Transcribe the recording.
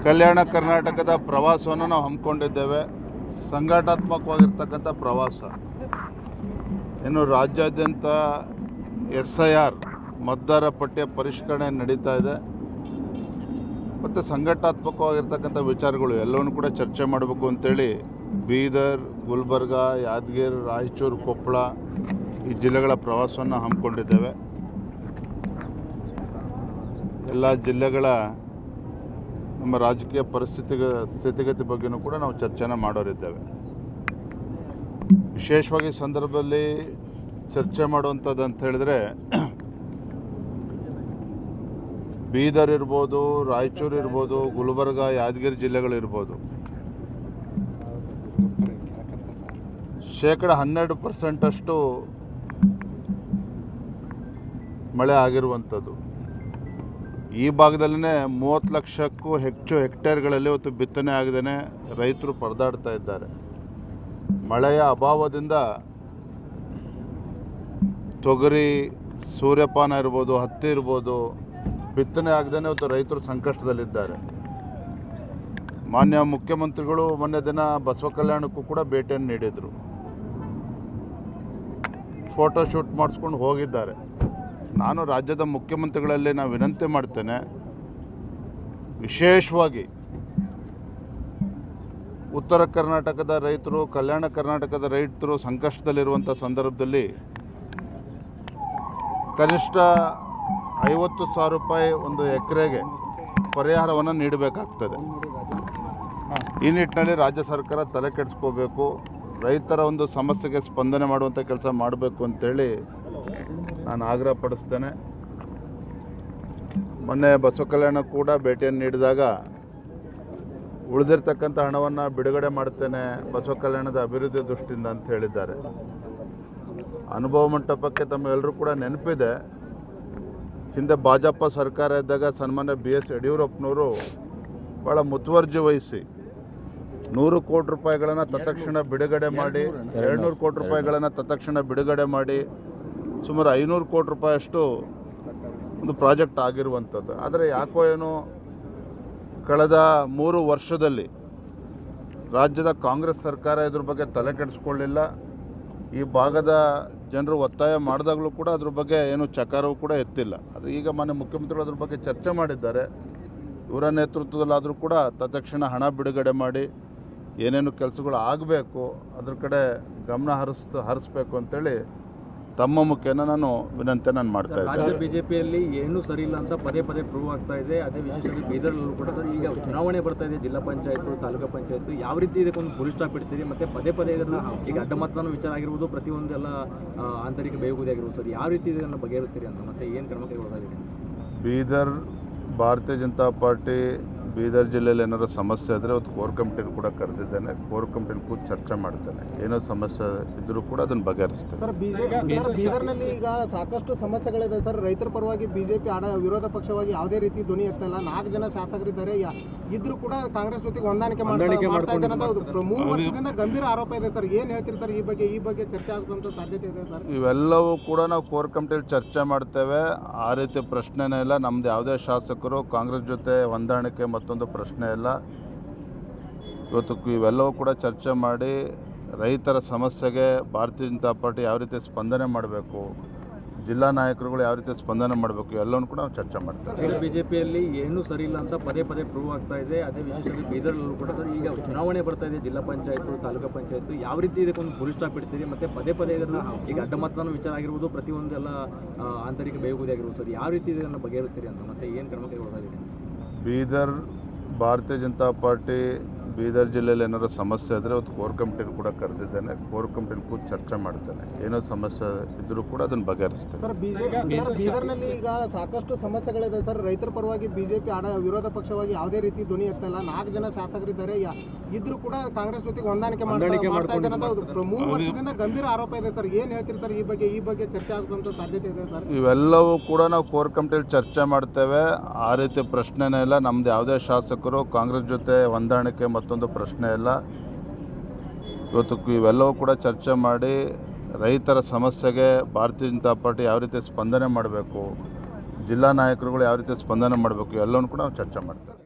ಕಲ್ಯಾಣ ಕರ್ನಾಟಕದ ಪ್ರವಾಸವನ್ನು ನಾವು ಹಮ್ಮಿಕೊಂಡಿದ್ದೇವೆ. ಸಂಘಟನಾತ್ಮಕವಾಗಿರ್ತಕ್ಕಂಥ ಪ್ರವಾಸ. ಇನ್ನು ರಾಜ್ಯಾದ್ಯಂತ SIR ಮತದಾರ ಪಟ್ಟಿಯ ಪರಿಷ್ಕರಣೆ ನಡೀತಾ ಇದೆ ಮತ್ತು ಸಂಘಟನಾತ್ಮಕವಾಗಿರ್ತಕ್ಕಂಥ ವಿಚಾರಗಳು ಎಲ್ಲವನ್ನೂ ಕೂಡ ಚರ್ಚೆ ಮಾಡಬೇಕು ಅಂತೇಳಿ ಬೀದರ್, ಗುಲ್ಬರ್ಗ, ಯಾದಗಿರಿ, ರಾಯಚೂರು, ಕೊಪ್ಪಳ ಈ ಜಿಲ್ಲೆಗಳ ಪ್ರವಾಸವನ್ನು ಹಮ್ಮಿಕೊಂಡಿದ್ದೇವೆ. ಎಲ್ಲ ಜಿಲ್ಲೆಗಳ ನಮ್ಮ ರಾಜಕೀಯ ಸ್ಥಿತಿಗತಿ ಬಗ್ಗೆಯೂ ಕೂಡ ನಾವು ಚರ್ಚೆನ ಮಾಡೋರಿದ್ದೇವೆ. ವಿಶೇಷವಾಗಿ ಸಂದರ್ಭದಲ್ಲಿ ಚರ್ಚೆ ಮಾಡುವಂಥದ್ದು ಅಂತ ಹೇಳಿದ್ರೆ ಬೀದರ್ ಇರ್ಬೋದು, ರಾಯಚೂರು ಇರ್ಬೋದು, ಗುಲ್ಬರ್ಗ, ಯಾದಗಿರಿ ಜಿಲ್ಲೆಗಳಿರ್ಬೋದು. 12% ಮಳೆ ಆಗಿರುವಂಥದ್ದು. ಈ ಭಾಗದಲ್ಲೇ 30 ಲಕ್ಷಕ್ಕೂ ಹೆಚ್ಚು ಹೆಕ್ಟೇರ್ಗಳಲ್ಲಿ ಇವತ್ತು ಬಿತ್ತನೆ ಆಗದೇ ರೈತರು ಪರದಾಡ್ತಾ ಇದ್ದಾರೆ. ಮಳೆಯ ಅಭಾವದಿಂದ ತೊಗರಿ, ಸೂರ್ಯಪಾನ ಇರ್ಬೋದು, ಹತ್ತಿ ಇರ್ಬೋದು, ಬಿತ್ತನೆ ಆಗದೇ ಇವತ್ತು ರೈತರು ಸಂಕಷ್ಟದಲ್ಲಿದ್ದಾರೆ. ಮಾನ್ಯ ಮುಖ್ಯಮಂತ್ರಿಗಳು ಮೊನ್ನೆ ದಿನ ಬಸವ ಕಲ್ಯಾಣಕ್ಕೂ ಕೂಡ ಭೇಟಿಯನ್ನು ನೀಡಿದರು. ಫೋಟೋ ಶೂಟ್ ಮಾಡಿಸ್ಕೊಂಡು ಹೋಗಿದ್ದಾರೆ. ನಾನು ರಾಜ್ಯದ ಮುಖ್ಯಮಂತ್ರಿಗಳಲ್ಲಿ ನಾನು ವಿನಂತಿ ಮಾಡ್ತೇನೆ, ವಿಶೇಷವಾಗಿ ಉತ್ತರ ಕರ್ನಾಟಕದ ರೈತರು, ಕಲ್ಯಾಣ ಕರ್ನಾಟಕದ ರೈತರು ಸಂಕಷ್ಟದಲ್ಲಿರುವಂಥ ಸಂದರ್ಭದಲ್ಲಿ ಕನಿಷ್ಠ 50,000 ರೂಪಾಯಿ ಒಂದು ಎಕರೆಗೆ ಪರಿಹಾರವನ್ನು ನೀಡಬೇಕಾಗ್ತದೆ. ಈ ನಿಟ್ಟಿನಲ್ಲಿ ರಾಜ್ಯ ಸರ್ಕಾರ ತಲೆ ಕೆಡಿಸ್ಕೋಬೇಕು, ರೈತರ ಒಂದು ಸಮಸ್ಯೆಗೆ ಸ್ಪಂದನೆ ಮಾಡುವಂಥ ಕೆಲಸ ಮಾಡಬೇಕು ಅಂತೇಳಿ ನಾನು ಆಗ್ರಹ ಪಡಿಸ್ತೇನೆ. ಮೊನ್ನೆ ಬಸವ ಕಲ್ಯಾಣ ಕೂಡ ಭೇಟಿಯನ್ನು ನೀಡಿದಾಗ ಉಳಿದಿರ್ತಕ್ಕಂಥ ಹಣವನ್ನು ಬಿಡುಗಡೆ ಮಾಡ್ತೇನೆ ಬಸವ ಕಲ್ಯಾಣದ ಅಭಿವೃದ್ಧಿ ದೃಷ್ಟಿಯಿಂದ ಅಂತ ಹೇಳಿದ್ದಾರೆ. ಅನುಭವ ಮಂಟಪಕ್ಕೆ ತಮ್ಮೆಲ್ಲರೂ ಕೂಡ ನೆನಪಿದೆ, ಹಿಂದೆ ಭಾಜಪ ಸರ್ಕಾರ ಇದ್ದಾಗ ಸನ್ಮಾನ್ಯ BS ಯಡಿಯೂರಪ್ಪನವರು ಭಾಳ ಮುತುವರ್ಜಿ ವಹಿಸಿ 100 ಕೋಟಿ ರೂಪಾಯಿಗಳನ್ನು ತತ್ಕ್ಷಣ ಬಿಡುಗಡೆ ಮಾಡಿ, 200 ಕೋಟಿ ರೂಪಾಯಿಗಳನ್ನು ತತ್ಕ್ಷಣ ಬಿಡುಗಡೆ ಮಾಡಿ ಸುಮಾರು 500 ಕೋಟಿ ರೂಪಾಯಿಯಷ್ಟು ಒಂದು ಪ್ರಾಜೆಕ್ಟ್ ಆಗಿರುವಂಥದ್ದು. ಆದರೆ ಯಾಕೋ ಏನೋ ಕಳೆದ 3 ವರ್ಷದಲ್ಲಿ ರಾಜ್ಯದ ಕಾಂಗ್ರೆಸ್ ಸರ್ಕಾರ ಇದ್ರ ಬಗ್ಗೆ ತಲೆ ಕೆಡಿಸ್ಕೊಳ್ಳಿಲ್ಲ. ಈ ಭಾಗದ ಜನರು ಒತ್ತಾಯ ಮಾಡಿದಾಗಲೂ ಕೂಡ ಅದ್ರ ಬಗ್ಗೆ ಏನು ಚಕಾರವೂ ಕೂಡ ಎತ್ತಿಲ್ಲ. ಅದು ಈಗ ಮಾನ್ಯ ಮುಖ್ಯಮಂತ್ರಿಗಳು ಅದ್ರ ಬಗ್ಗೆ ಚರ್ಚೆ ಮಾಡಿದ್ದಾರೆ. ಇವರ ನೇತೃತ್ವದಲ್ಲಾದರೂ ಕೂಡ ತತ್ಕ್ಷಣ ಹಣ ಬಿಡುಗಡೆ ಮಾಡಿ ಏನೇನು ಕೆಲಸಗಳು ಆಗಬೇಕು ಅದ್ರ ಕಡೆ ಗಮನ ಹರಿಸಬೇಕು ಅಂತೇಳಿ ತಮ್ಮ ಮುಖೇನ ನಾನು ವಿನಂತಿ ಮಾಡ್ತಾ ಇದ್ದೇನೆ. ರಾಜ್ಯ ಬಿಜೆಪಿಯಲ್ಲಿ ಏನೂ ಸರಿ ಇಲ್ಲ ಅಂತ ಪದೇ ಪ್ರೂವ್ ಆಗ್ತಾ ಇದೆ. ಅದೇ ವಿಶೇಷವಾಗಿ ಬೀದರ್ನಲ್ಲೂ ಕೂಡ ಸರ್ ಈಗ ಚುನಾವಣೆ ಬರ್ತಾ ಇದೆ, ಜಿಲ್ಲಾ ಪಂಚಾಯತ್, ತಾಲೂಕು ಪಂಚಾಯತ್, ಯಾವ ರೀತಿ ಇದಕ್ಕೊಂದು ಫುಲ್ ಸ್ಟಾಪ್ ಇಡ್ತೀರಿ? ಮತ್ತೆ ಪದೇ ಇದನ್ನು ಈಗ ಅಡ್ಡ ಮತದಾನ ವಿಚಾರ ಆಗಿರ್ಬೋದು, ಪ್ರತಿಯೊಂದೆಲ್ಲ ಆಂತರಿಕ ಬೇಗುದಿ ಆಗಿರ್ಬೋದು ಸರ್, ಯಾವ ರೀತಿ ಇದನ್ನು ಬಗೆಹರಿಸ್ತೀರಿ ಅಂತ, ಮತ್ತೆ ಏನು ಕ್ರಮ ಕೈಗೊಳ್ಳೋದಾಗಿದೆ? ಬೀದರ್ ಭಾರತೀಯ ಜನತಾ ಪಾರ್ಟಿ ಬೀದರ್ ಜಿಲ್ಲೆಯಲ್ಲಿ ಏನಾದರೂ ಸಮಸ್ಯೆ ಆದರೆ ಅವತ್ತು ಕೋರ್ ಕಮಿಟಿನ ಕೂಡ ಕರೆದಿದ್ದೇನೆ. ಕೋರ್ ಕಮಿಟಿನ ಕೂಡ ಚರ್ಚೆ ಮಾಡ್ತೇನೆ. ಏನೋ ಸಮಸ್ಯೆ ಇದ್ದರೂ ಕೂಡ ಅದನ್ನು ಬಗೆಹರಿಸ್ತೇನೆ. ಸರ್, ಬೀದರ್ನಲ್ಲಿ ಈಗ ಸಾಕಷ್ಟು ಸಮಸ್ಯೆಗಳಿದೆ ಸರ್. ರೈತರ ಪರವಾಗಿ ಬಿಜೆಪಿ ವಿರೋಧ ಪಕ್ಷವಾಗಿ ಯಾವುದೇ ರೀತಿ ಧ್ವನಿ ಎತ್ತಲ್ಲ. 4 ಜನ ಶಾಸಕರಿದ್ದಾರೆ, ಇದ್ರೂ ಕೂಡ ಕಾಂಗ್ರೆಸ್ ಜೊತೆಗೆ ಹೊಂದಾಣಿಕೆ ಮಾಡ್ತಾ ಇದ್ದಾರೆ. 3 ವರ್ಷದಿಂದ ಗಂಭೀರ ಆರೋಪ ಇದೆ ಸರ್. ಏನು ಹೇಳ್ತೀರಿ ಸರ್ ಈ ಬಗ್ಗೆ ಚರ್ಚೆ ಆಗುವಂಥ ಸಾಧ್ಯತೆ ಇದೆ ಸರ್? ಇವೆಲ್ಲವೂ ಕೂಡ ನಾವು ಕೋರ್ ಕಮಿಟಿಯಲ್ಲಿ ಚರ್ಚೆ ಮಾಡ್ತೇವೆ. ಆ ರೀತಿ ಪ್ರಶ್ನೆನೇ ಇಲ್ಲ. ನಮ್ದು ಯಾವುದೇ ಶಾಸಕರು ಕಾಂಗ್ರೆಸ್ ಜೊತೆ ಹೊಂದಾಣಿಕೆ ಮತ್ತೊಂದು ಪ್ರಶ್ನೆ ಇಲ್ಲ. ಇವತ್ತು ಇವೆಲ್ಲವೂ ಕೂಡ ಚರ್ಚೆ ಮಾಡಿ ರೈತರ ಸಮಸ್ಯೆಗೆ ಭಾರತೀಯ ಜನತಾ ಪಾರ್ಟಿ ಯಾವ ರೀತಿ ಸ್ಪಂದನೆ ಮಾಡಬೇಕು, ಜಿಲ್ಲಾ ನಾಯಕರುಗಳು ಯಾವ ರೀತಿ ಸ್ಪಂದನೆ ಮಾಡಬೇಕು, ಎಲ್ಲವನ್ನೂ ಕೂಡ ನಾವು ಚರ್ಚೆ ಮಾಡ್ತೇವೆ. ಬಿಜೆಪಿಯಲ್ಲಿ ಏನೂ ಸರಿ ಇಲ್ಲ ಅಂತ ಪದೇ ಪ್ರೂವ್ ಆಗ್ತಾ ಇದೆ. ಅದೇ ವಿಶೇಷವಾಗಿ ಬೀದರ್ನಲ್ಲೂ ಕೂಡ ಸರ್ ಈಗ ಚುನಾವಣೆ ಬರ್ತಾ ಇದೆ, ಜಿಲ್ಲಾ ಪಂಚಾಯತ್, ತಾಲೂಕು ಪಂಚಾಯತ್, ಯಾವ ರೀತಿ ಇದಕ್ಕೊಂದು ಫುಲ್ ಸ್ಟಾಪ್ ಇಡ್ತೀರಿ? ಮತ್ತೆ ಪದೇ ಇದನ್ನು ಈಗ ಅಡ್ಡ ಮತದಾನ ವಿಚಾರ ಆಗಿರ್ಬೋದು, ಪ್ರತಿಯೊಂದೆಲ್ಲ ಆಂತರಿಕ ಬೇಗುದಿ ಆಗಿರ್ಬೋದು ಸರ್, ಯಾವ ರೀತಿ ಇದನ್ನು ಬಗೆಹರಿಸ್ತೀರಿ ಅಂತ, ಮತ್ತೆ ಏನು ಕ್ರಮ ಕೈಗೊಳ್ಳೋದಾಗಿದೆ? ಬೀದರ್ ಭಾರತೀಯ ಜನತಾ ಪಾರ್ಟಿ ಬೀದರ್ ಜಿಲ್ಲೆಯಲ್ಲಿ ಏನಾದರೂ ಸಮಸ್ಯೆ ಆದರೆ ಅವತ್ತು ಕೋರ್ ಕಮಿಟಿನ ಕೂಡ ಕರೆದಿದ್ದೇನೆ. ಕೋರ್ ಕಮಿಟಿನ ಕೂಡ ಚರ್ಚೆ ಮಾಡ್ತೇನೆ. ಏನೋ ಸಮಸ್ಯೆ ಇದ್ದರೂ ಕೂಡ ಅದನ್ನು ಬಗೆಹರಿಸ್ತೇನೆ. ಸರ್, ಬೀದರ್ನಲ್ಲಿ ಈಗ ಸಾಕಷ್ಟು ಸಮಸ್ಯೆಗಳಿದೆ ಸರ್. ರೈತರ ಪರವಾಗಿ ಬಿಜೆಪಿ ವಿರೋಧ ಪಕ್ಷವಾಗಿ ಯಾವುದೇ ರೀತಿ ಧ್ವನಿ ಎತ್ತಲ್ಲ. 4 ಜನ ಶಾಸಕರಿದ್ದಾರೆ, ಇದ್ರೂ ಕೂಡ ಕಾಂಗ್ರೆಸ್ ಜೊತೆಗೆ ಹೊಂದಾಣಿಕೆ ಮಾಡ್ತಾ ಇದ್ದಾರೆ. 3 ವರ್ಷದಿಂದ ಗಂಭೀರ ಆರೋಪ ಇದೆ ಸರ್. ಏನು ಹೇಳ್ತೀರಿ ಸರ್ ಈ ಬಗ್ಗೆ ಚರ್ಚೆ ಆಗುವಂಥ ಸಾಧ್ಯತೆ ಇದೆ ಸರ್? ಇವೆಲ್ಲವೂ ಕೂಡ ನಾವು ಕೋರ್ ಕಮಿಟಿಯಲ್ಲಿ ಚರ್ಚೆ ಮಾಡ್ತೇವೆ. ಆ ರೀತಿ ಪ್ರಶ್ನೆನೇ ಇಲ್ಲ. ನಮ್ದು ಯಾವುದೇ ಶಾಸಕರು ಕಾಂಗ್ರೆಸ್ ಜೊತೆ ಹೊಂದಾಣಿಕೆ ಮತ್ತೊಂದು ಪ್ರಶ್ನೆ ಇಲ್ಲ. ಇವತ್ತು ಇವೆಲ್ಲವೂ ಕೂಡ ಚರ್ಚೆ ಮಾಡಿ ರೈತರ ಸಮಸ್ಯೆಗೆ ಭಾರತೀಯ ಜನತಾ ಪಾರ್ಟಿ ಯಾವ ರೀತಿ ಸ್ಪಂದನೆ ಮಾಡಬೇಕು, ಜಿಲ್ಲಾ ನಾಯಕರುಗಳು ಯಾವ ರೀತಿ ಸ್ಪಂದನೆ ಮಾಡಬೇಕು, ಎಲ್ಲವನ್ನೂ ಕೂಡ ನಾವು ಚರ್ಚೆ ಮಾಡ್ತೇವೆ.